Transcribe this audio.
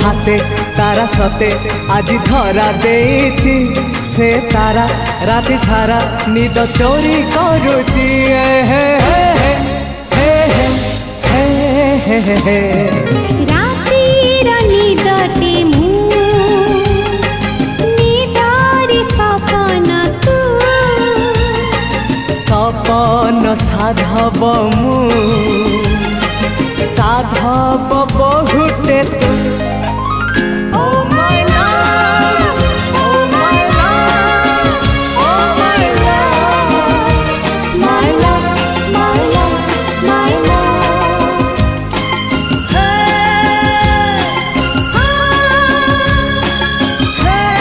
हाथे तारा सते आज धरा देछि से तारा राति सारा निद चोरी करुची हे हे हे हे हे हे हे रातिर निदटे मु निदारी सपन तू सपन साधव मु साधव बहुटे तू Oh my love, oh my love, oh my love, my love, my love, my love. Hey, hey.